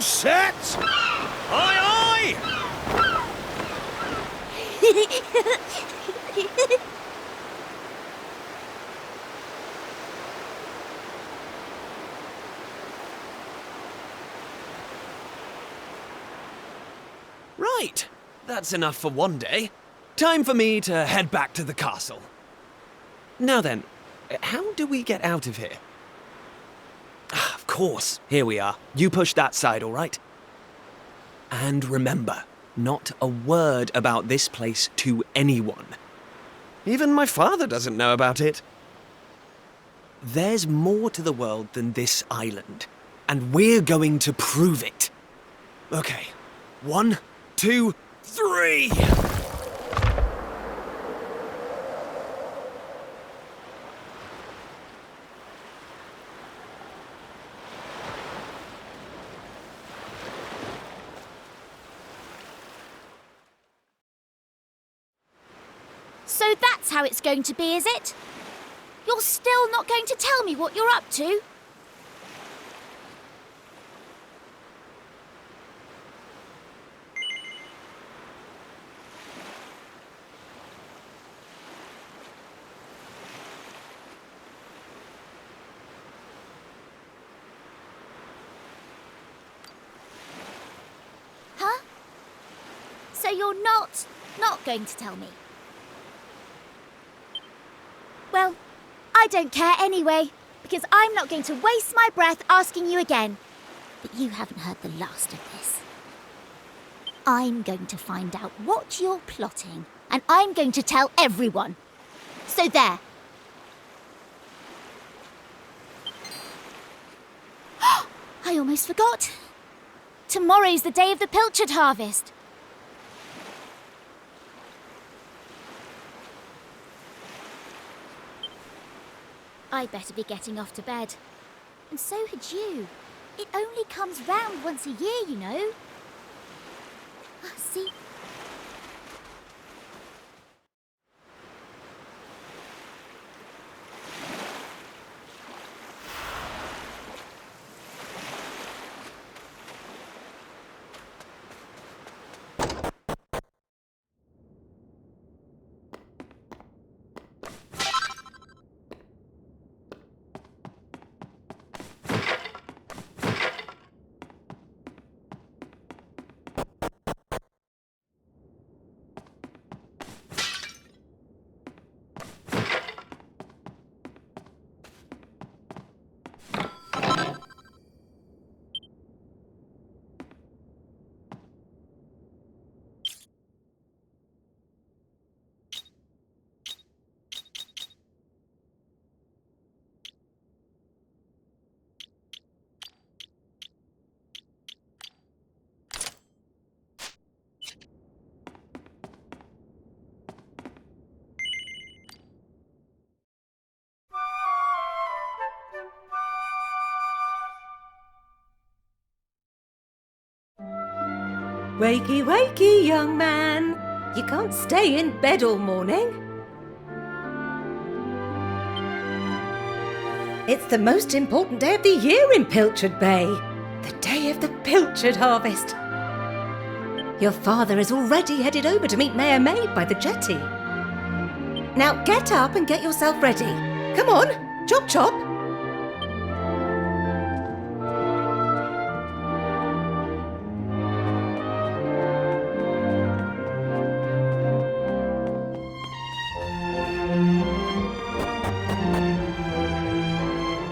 set! Aye, aye! Right, that's enough for one day. Time for me to head back to the castle. Now then, how do we get out of here? Ah, of course, here we are. You push that side, all right? And remember, not a word about this place to anyone. Even my father doesn't know about it. There's more to the world than this island, and we're going to prove it. Okay, 1, 2, 3! So that's how it's going to be, is it? You're still not going to tell me what you're up to? Huh? So you're not going to tell me? Well, I don't care anyway, because I'm not going to waste my breath asking you again. But you haven't heard the last of this. I'm going to find out what you're plotting, and I'm going to tell everyone. So there. I almost forgot. Tomorrow's the day of the pilchard harvest. I'd better be getting off to bed. And so had you. It only comes round once a year, you know. See? Wakey, wakey, young man. You can't stay in bed all morning. It's the most important day of the year in Pilchard Bay. The day of the pilchard harvest. Your father is already headed over to meet Mayor Maid by the jetty. Now get up and get yourself ready. Come on, chop chop.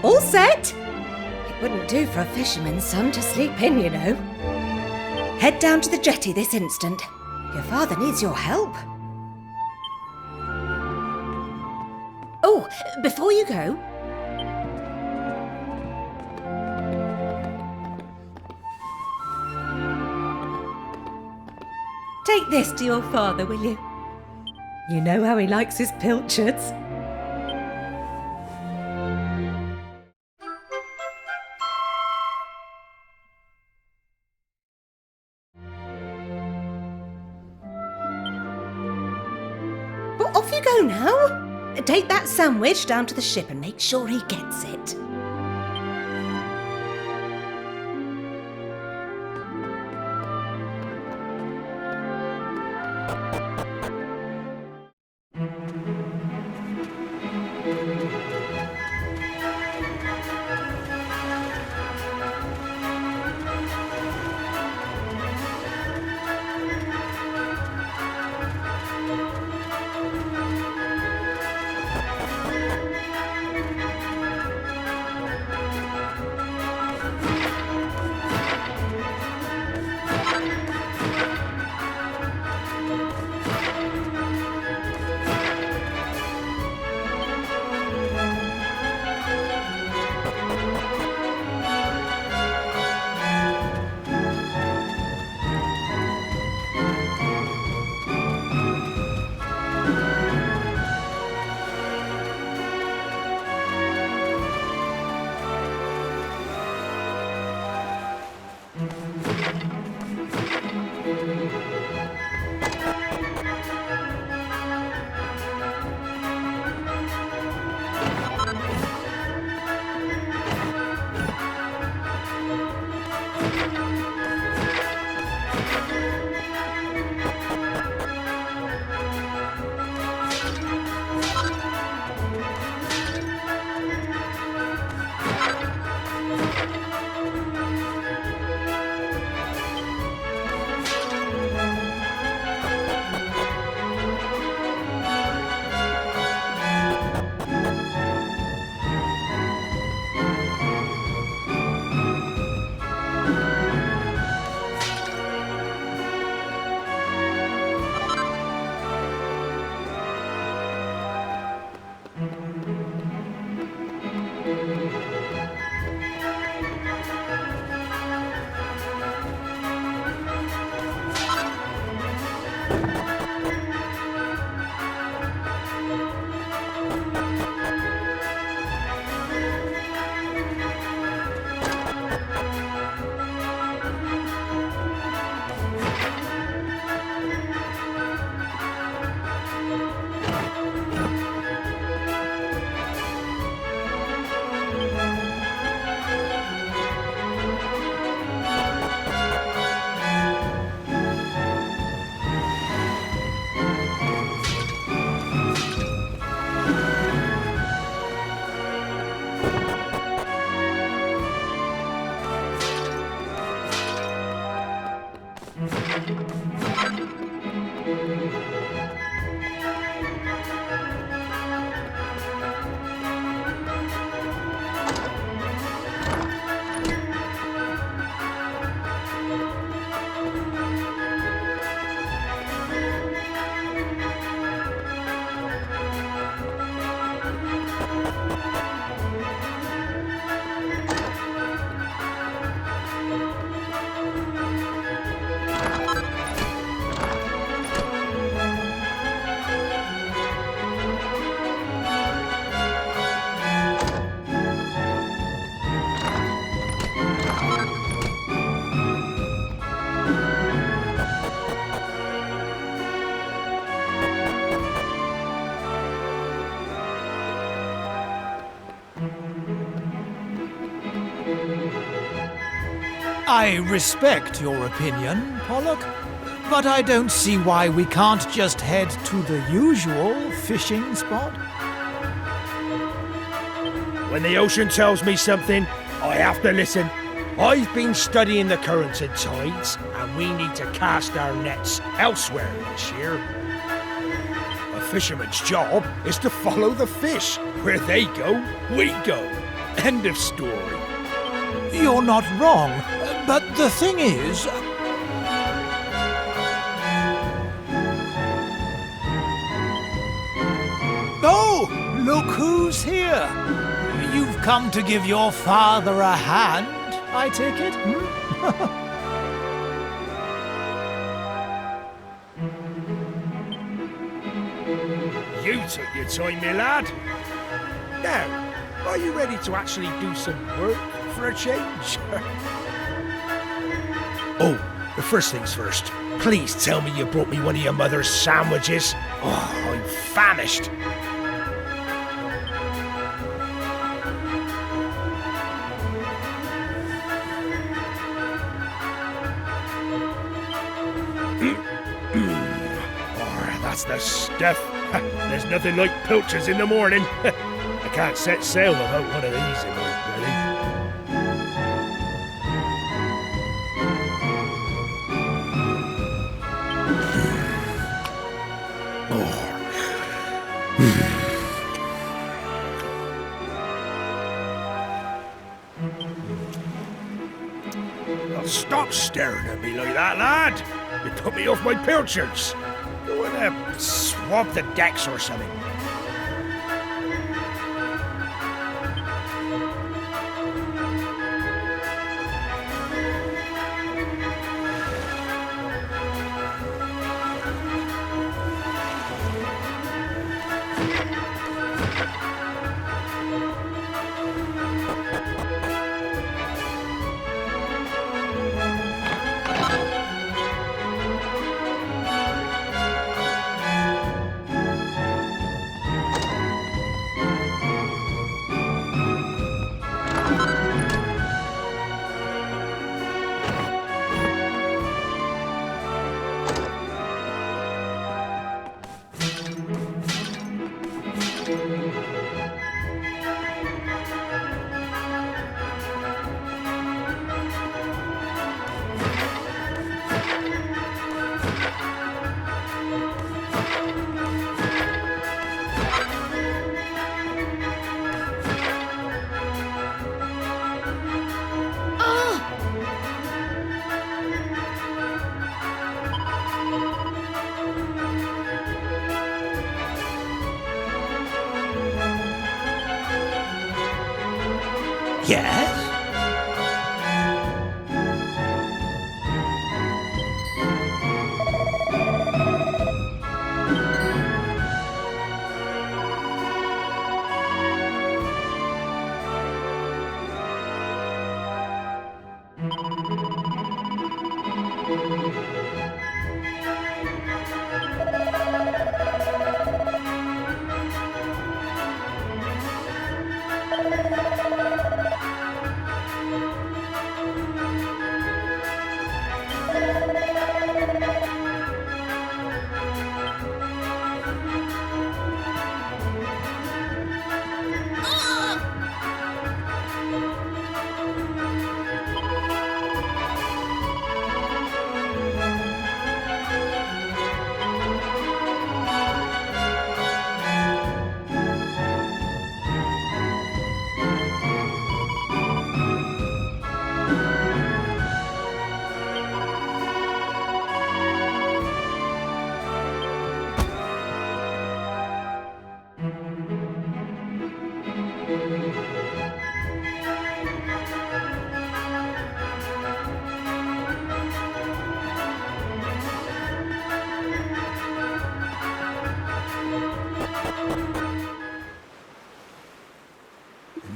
All set? It wouldn't do for a fisherman's son to sleep in, you know. Head down to the jetty this instant. Your father needs your help. Oh, before you go... take this to your father, will you? You know how he likes his pilchards. Well, off you go now. Take that sandwich down to the ship and make sure he gets it. I respect your opinion, Pollock, but I don't see why we can't just head to the usual fishing spot. When the ocean tells me something, I have to listen. I've been studying the currents and tides, and we need to cast our nets elsewhere this year. A fisherman's job is to follow the fish. Where they go, we go. End of story. You're not wrong, but the thing is... Oh, look who's here. You've come to give your father a hand, I take it? You took your time, my lad. Now, are you ready to actually do some work for a change? Oh, the first things first. Please tell me you brought me one of your mother's sandwiches. Oh, I'm famished. Oh, that's the stuff. There's nothing like pilchards in the morning. can't set sail without one of these in my belly. Oh, stop staring at me like that, lad! You put me off my pilchards. You wanna swab the decks or something? Yes?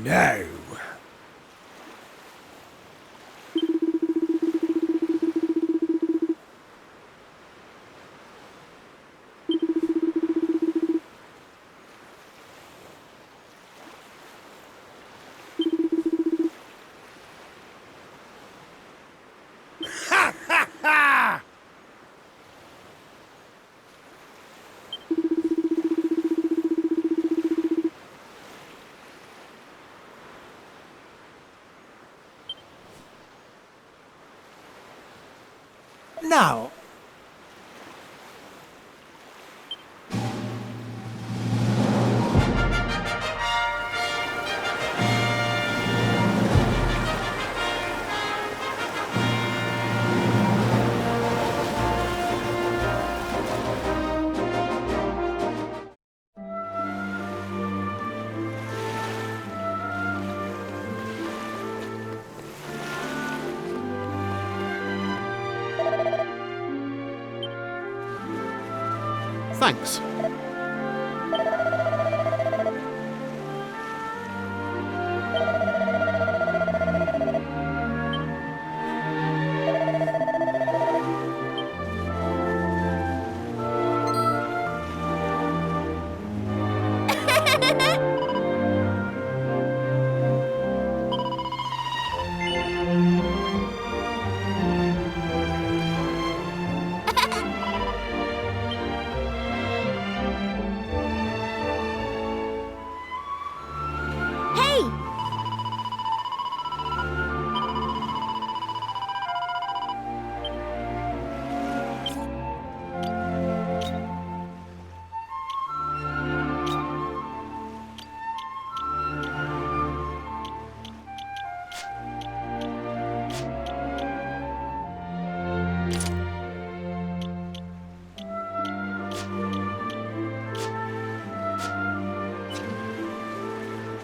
No. Ha ha ha! Now, Thanks.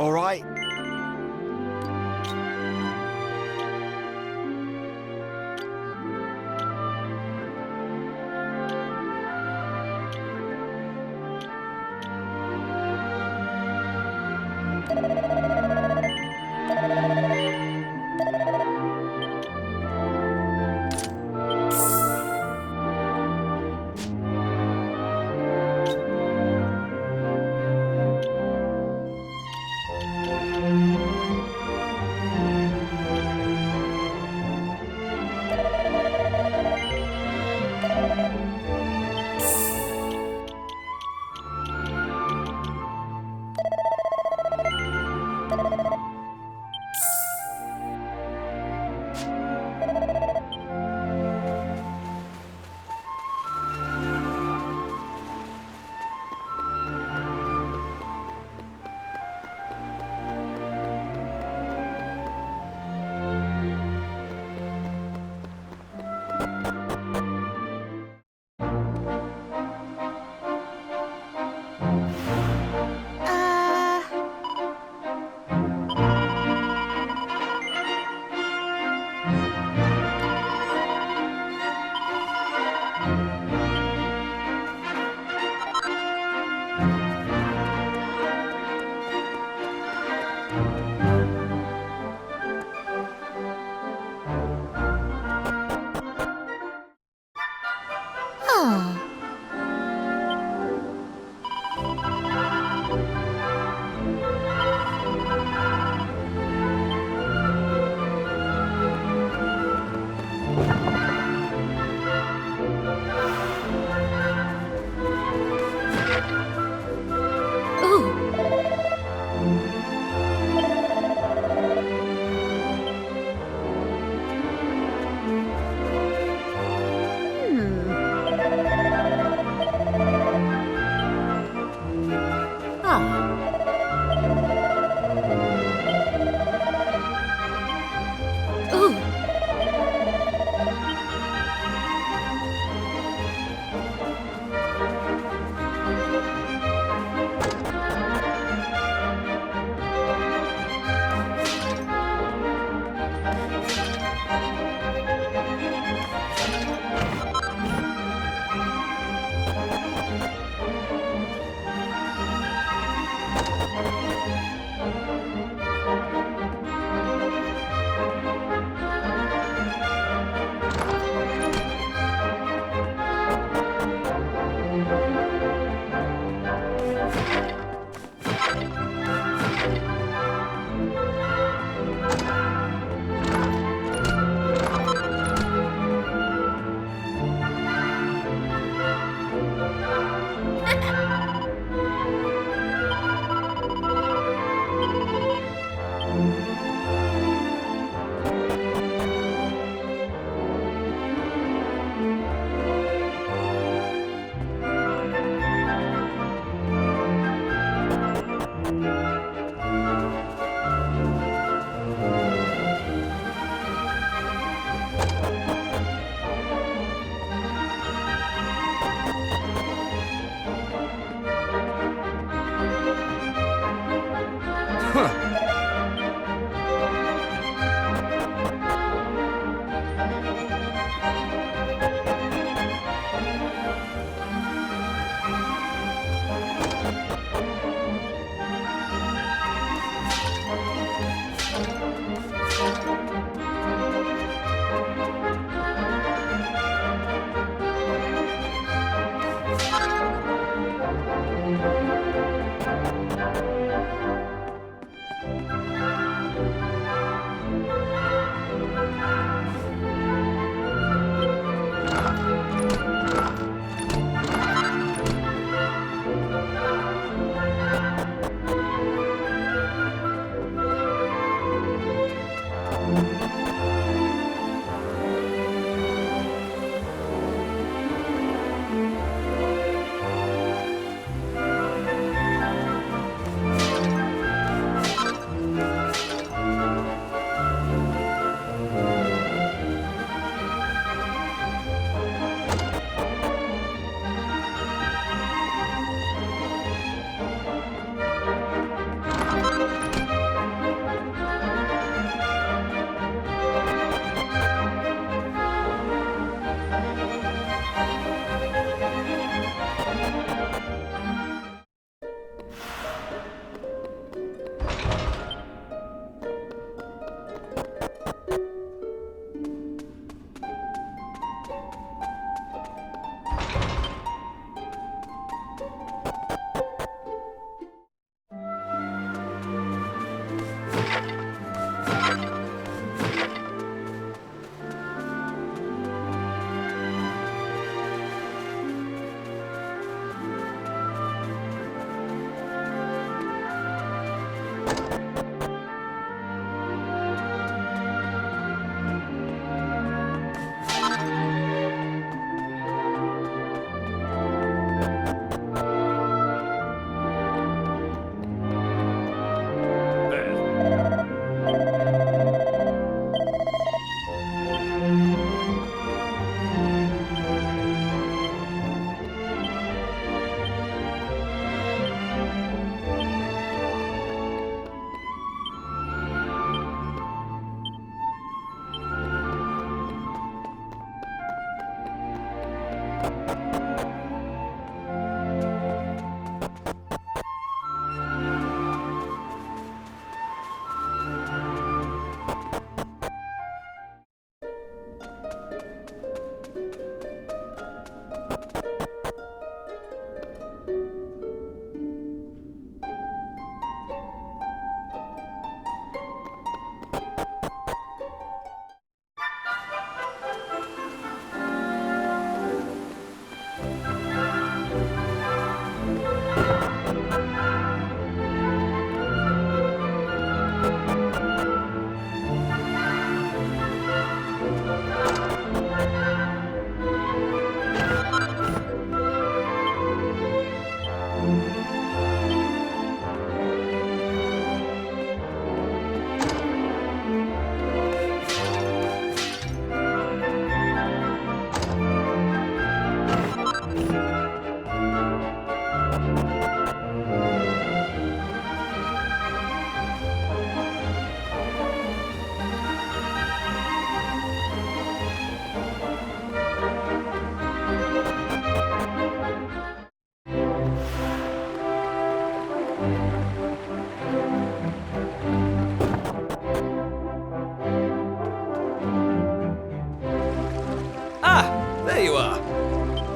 All right.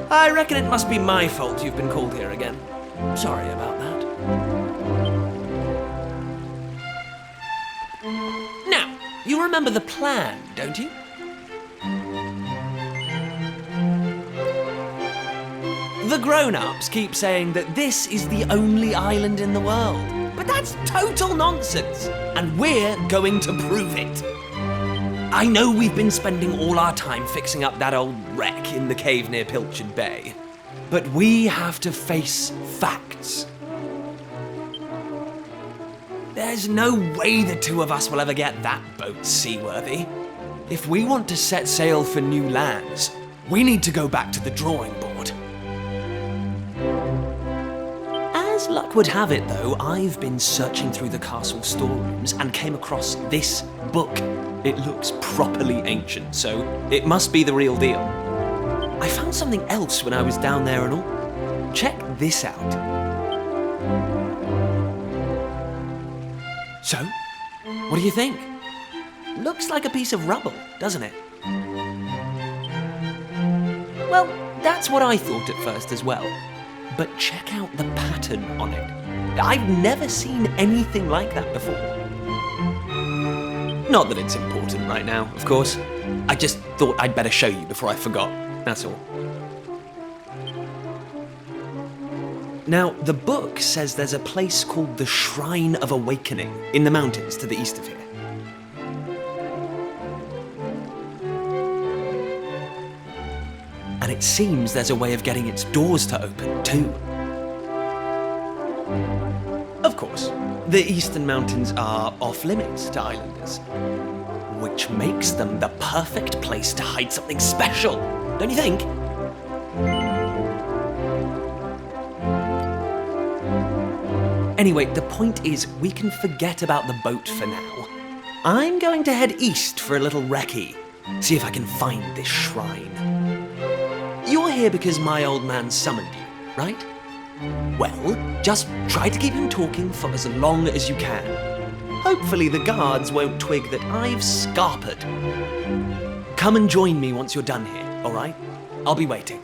I reckon it must be my fault you've been called here again. Sorry about that. Now, you remember the plan, don't you? The grown-ups keep saying that this is the only island in the world. But that's total nonsense, and we're going to prove it. I know we've been spending all our time fixing up that old wreck in the cave near Pilchard Bay, but we have to face facts. There's no way the two of us will ever get that boat seaworthy. If we want to set sail for new lands, we need to go back to the drawing board. As luck would have it, though, I've been searching through the castle storerooms and came across this book. It looks properly ancient, so it must be the real deal. I found something else when I was down there and all. Check this out. So, what do you think? Looks like a piece of rubble, doesn't it? Well, that's what I thought at first as well. But check out the pattern on it. I've never seen anything like that before. Not that it's important right now, of course. I just thought I'd better show you before I forgot, that's all. Now, the book says there's a place called the Shrine of Awakening in the mountains to the east of here. And it seems there's a way of getting its doors to open, too. Of course, the Eastern Mountains are off-limits to islanders, which makes them the perfect place to hide something special, don't you think? Anyway, the point is, we can forget about the boat for now. I'm going to head east for a little recce, see if I can find this shrine. You're here because my old man summoned you, right? Well, just try to keep him talking for as long as you can. Hopefully the guards won't twig that I've scarpered. Come and join me once you're done here, all right? I'll be waiting.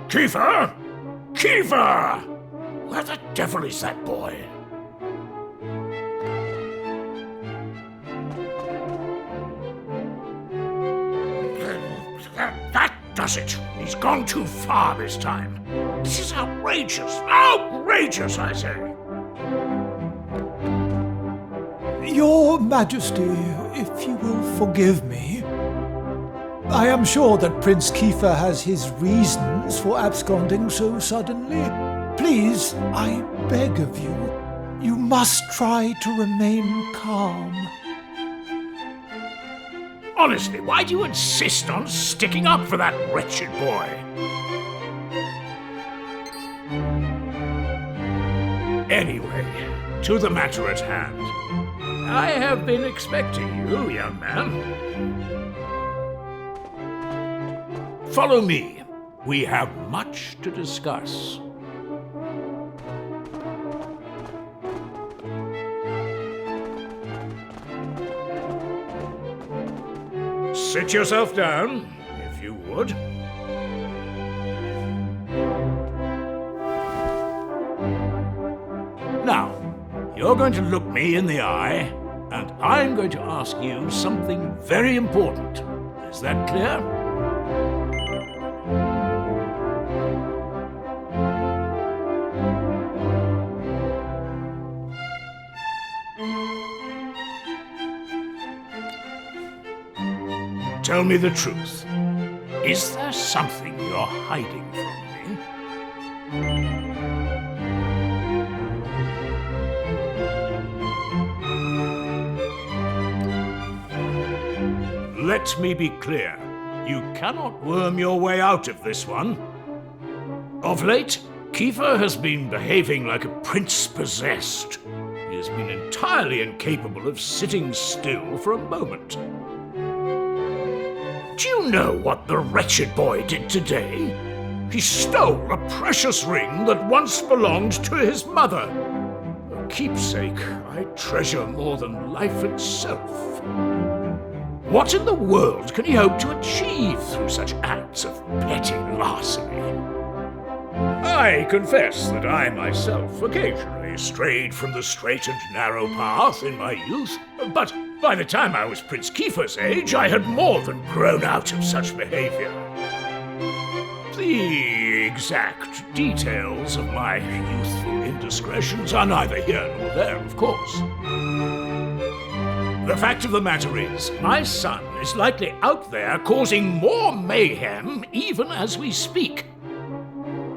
Kiefer! Kiefer! Where the devil is that boy? That does it. He's gone too far this time. This is outrageous. Outrageous, I say. Your Majesty, if you will forgive me, I am sure that Prince Kiefer has his reasons for absconding so suddenly. Please, I beg of you, you must try to remain calm. Honestly, why do you insist on sticking up for that wretched boy? Anyway, to the matter at hand. I have been expecting you, young man. Follow me. We have much to discuss. Sit yourself down, if you would. Now, you're going to look me in the eye, and I'm going to ask you something very important. Is that clear? Tell me the truth. Is there something you're hiding from me? Let me be clear. You cannot worm your way out of this one. Of late, Kiefer has been behaving like a prince possessed. He has been entirely incapable of sitting still for a moment. Do you know what the wretched boy did today? He stole a precious ring that once belonged to his mother. A keepsake I treasure more than life itself. What in the world can he hope to achieve through such acts of petty larceny? I confess that I myself occasionally strayed from the straight and narrow path in my youth, but by the time I was Prince Kiefer's age, I had more than grown out of such behavior. The exact details of my youthful indiscretions are neither here nor there, of course. The fact of the matter is, my son is likely out there causing more mayhem even as we speak.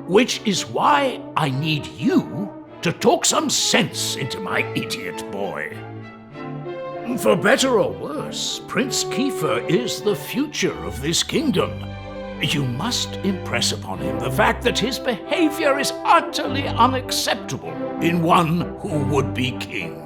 Which is why I need you to talk some sense into my idiot boy. For better or worse, Prince Kiefer is the future of this kingdom. You must impress upon him the fact that his behavior is utterly unacceptable in one who would be king.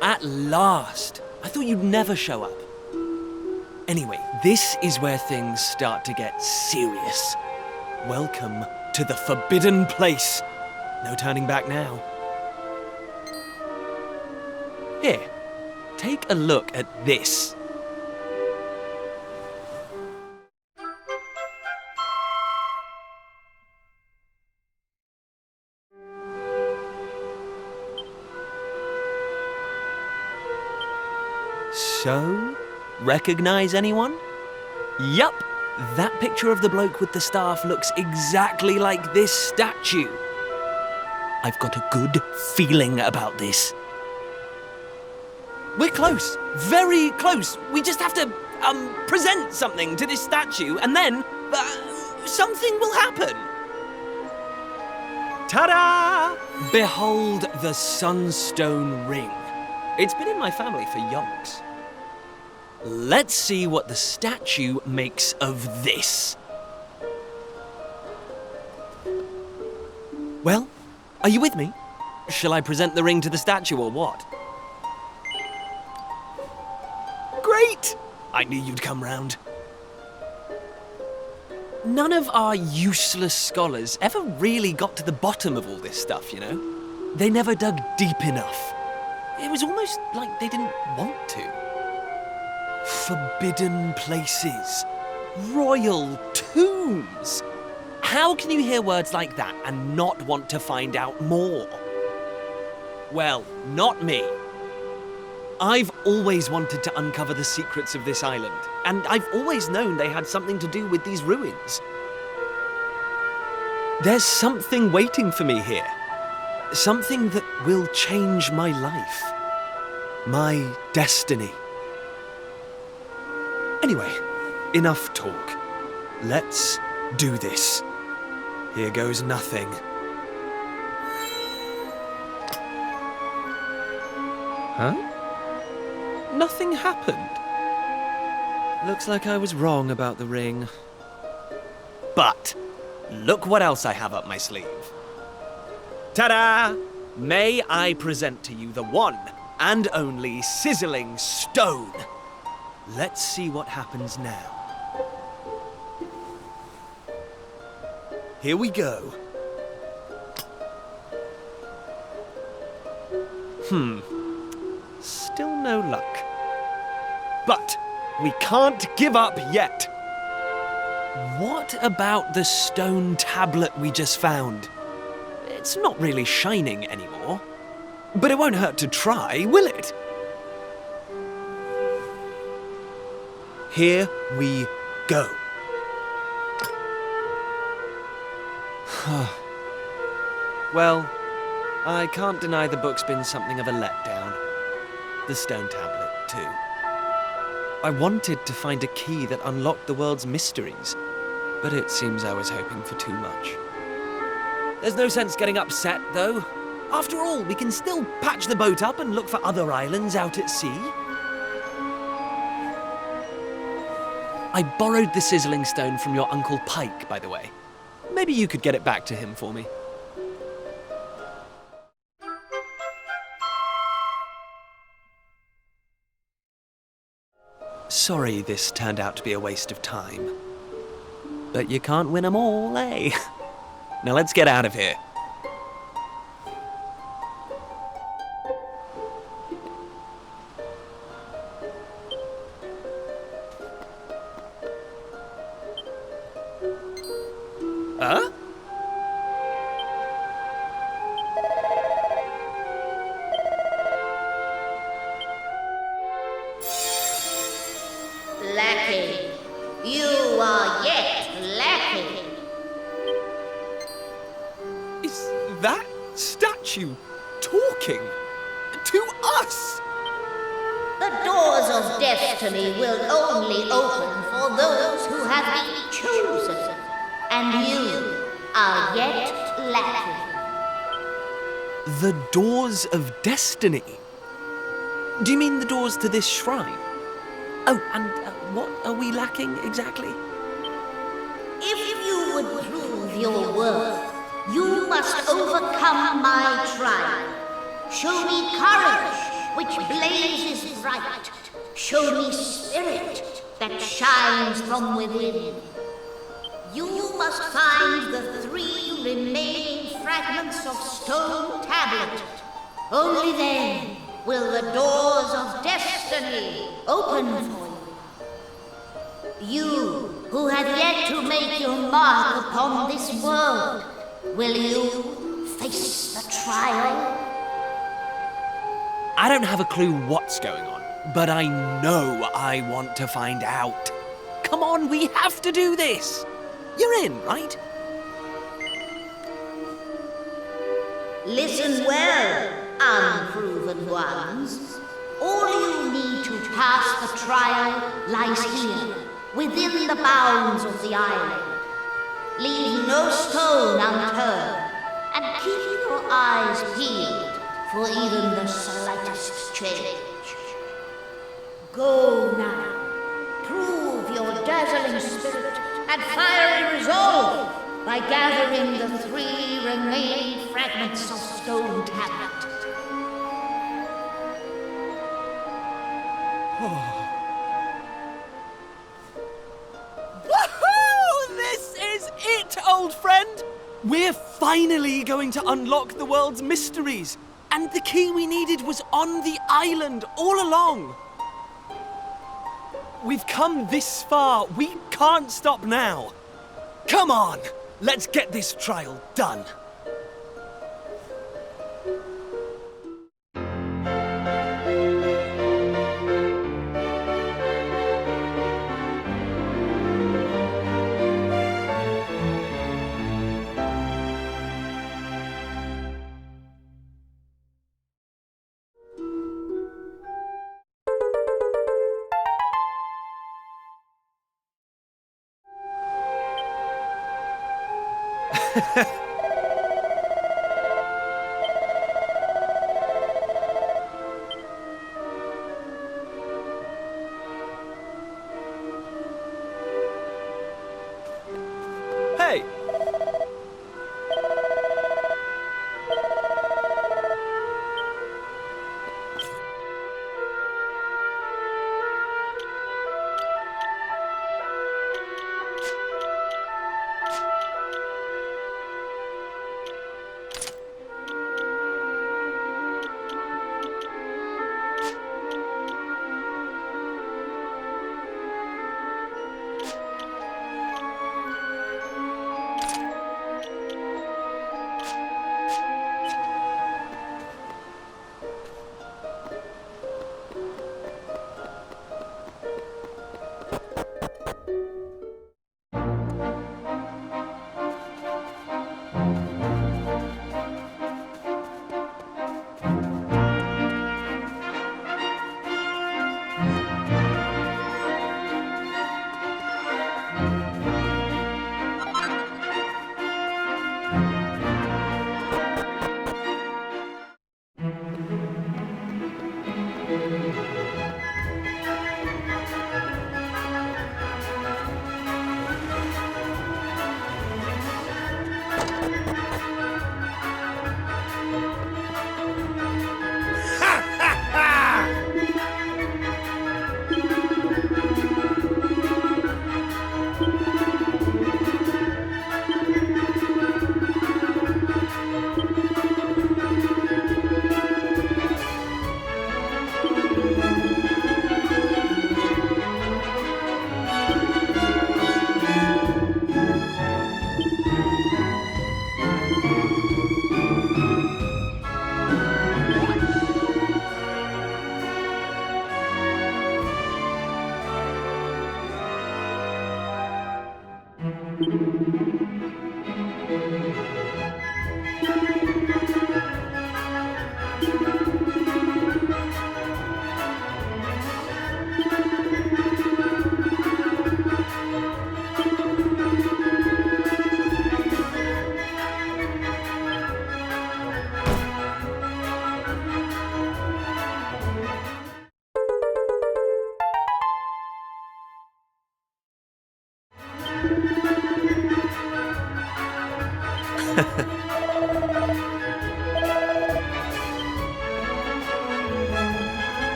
At last! I thought you'd never show up. Anyway, this is where things start to get serious. Welcome to the forbidden place. No turning back now. Here, take a look at this. So, recognize anyone? Yup, that picture of the bloke with the staff looks exactly like this statue. I've got a good feeling about this. We're close, very close. We just have to, present something to this statue and then, something will happen. Ta-da! Behold the Sunstone Ring. It's been in my family for yonks. Let's see what the statue makes of this. Well, are you with me? Shall I present the ring to the statue or what? Great! I knew you'd come round. None of our useless scholars ever really got to the bottom of all this stuff, you know? They never dug deep enough. It was almost like they didn't want to. Forbidden places. Royal tombs. How can you hear words like that and not want to find out more? Well, not me. I've always wanted to uncover the secrets of this island, and I've always known they had something to do with these ruins. There's something waiting for me here. Something that will change my life. My destiny. Anyway, enough talk. Let's do this. Here goes nothing. Huh? Nothing happened. Looks like I was wrong about the ring. But look what else I have up my sleeve. Ta-da! May I present to you the one and only sizzling stone. Let's see what happens now. Here we go. Still no luck. But we can't give up yet. What about the stone tablet we just found? It's not really shining anymore. But it won't hurt to try, will it? Here we go. Well, I can't deny the book's been something of a letdown. The stone tablet, too. I wanted to find a key that unlocked the world's mysteries, but it seems I was hoping for too much. There's no sense getting upset, though. After all, we can still patch the boat up and look for other islands out at sea. I borrowed the sizzling stone from your Uncle Pike, by the way. Maybe you could get it back to him for me. Sorry this turned out to be a waste of time. But you can't win 'em all, eh? Now let's get out of here. Huh? Lacking. You are yet lacking. Is that statue talking to us? The doors of destiny will only open for those who have been chosen. And you are yet lacking. The doors of destiny? Do you mean the doors to this shrine? Oh, and what are we lacking exactly? If you would prove your worth, you must overcome my trial. Show me courage which blazes bright. Show me spirit that shines from within. You must find the 3 remaining fragments of stone tablet. Only then will the doors of destiny open for you. You who have yet to make your mark upon this world, will you face the trial? I don't have a clue what's going on, but I know I want to find out. Come on, we have to do this. You're in, right? Listen well, unproven ones. All you need to pass the trial lies here, within the bounds of the island. Leave no stone unturned, and keep your eyes peeled for even the slightest change. Go now. Prove your dazzling spirit and fiery resolve by gathering the 3 remaining fragments of stone tablet. Woohoo! This is it, old friend! We're finally going to unlock the world's mysteries. And the key we needed was on the island all along. We've come this far. We can't stop now. Come on, let's get this trial done. Hey!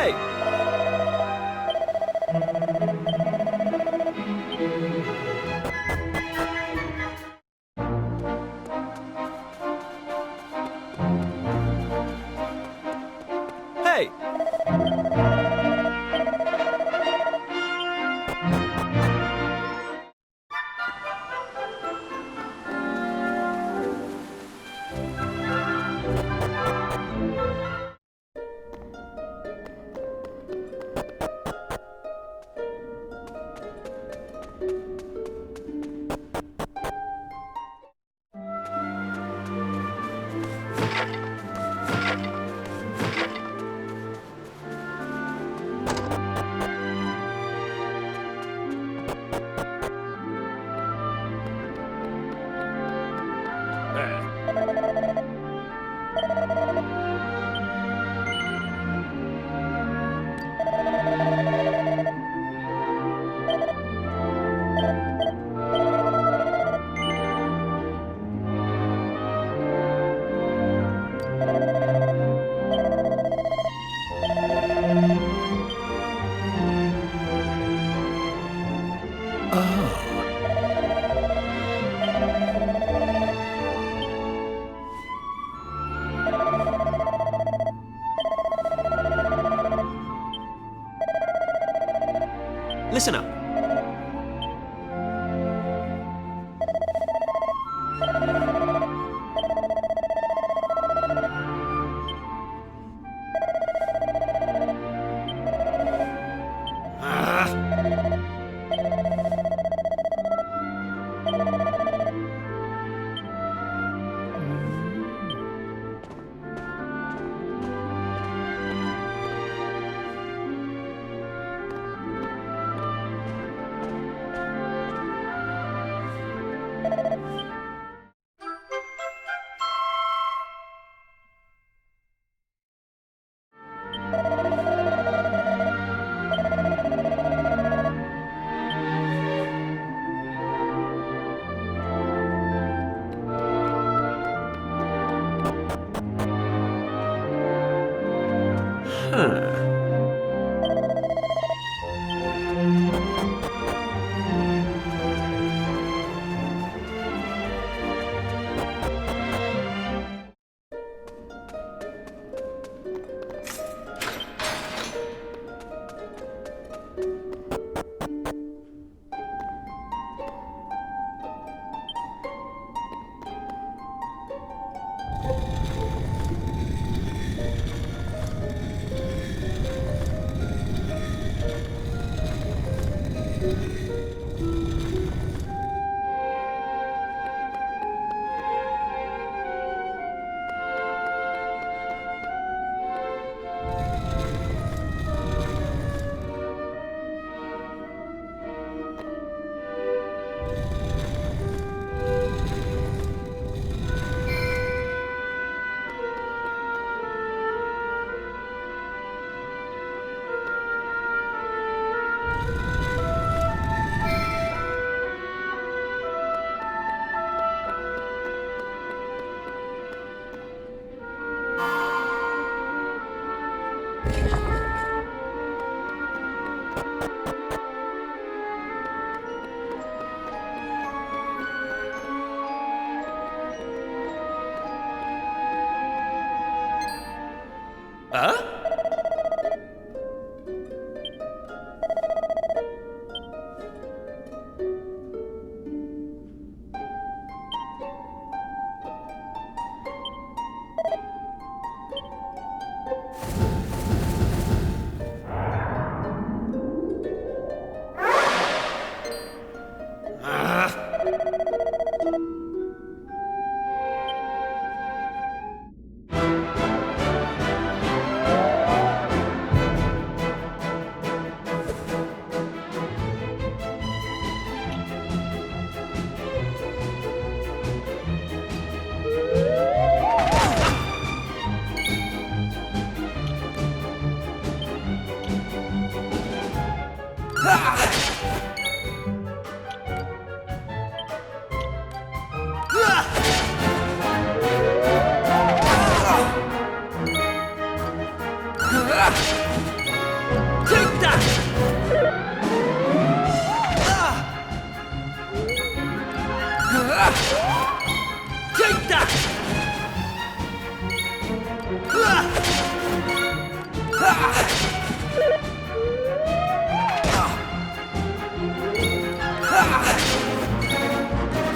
Hey! Hey! Listen up.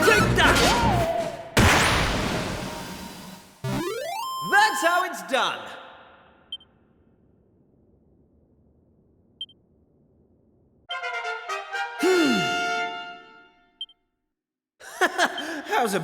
Take that! That's how it's done. How's a...